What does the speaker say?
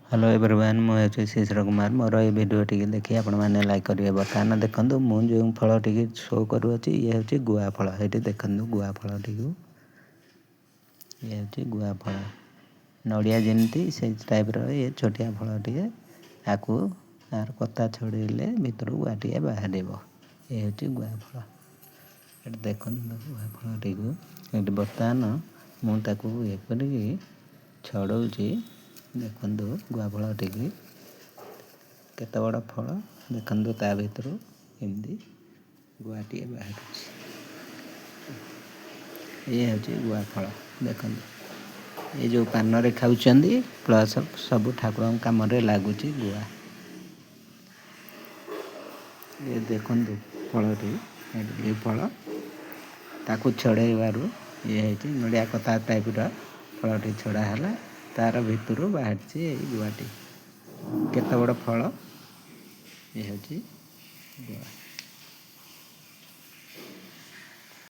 Hello everyone मुझे शिशिर कुमार मोर ये video T देखिए आपण मैंने लाइक करेंगे बर्तमान देखो मुझे जो फल टी शो करुँच ये हूँ गुआ फल ये देखो गुआ फल टी ये हूँ गुआ फल नड़िया जमी से टाइप ये छोटिया फल टे आपको यार कता छड़ेले भितर गुआ टे बाहर ये हूँ गुआ फल ये देख गुआ फल टी बर्तमान मुझे ये कर छड़ाऊँगी देखु गुआ फल टी केते बड़ फल देखु ता भर एमती गुआटे बाहर ये हूँ गुआ फल देखो ये जो पान रे खाऊँ प्लस सब ठाकुर कम लगुच गुआ ये देखु फलटी ये फल ताकू छड़ेबार ये है नड़िया कता टाइप फलटी छड़ा है तार भितर बाहर गुआटी केते बड़ फल ये हूँ गुआ।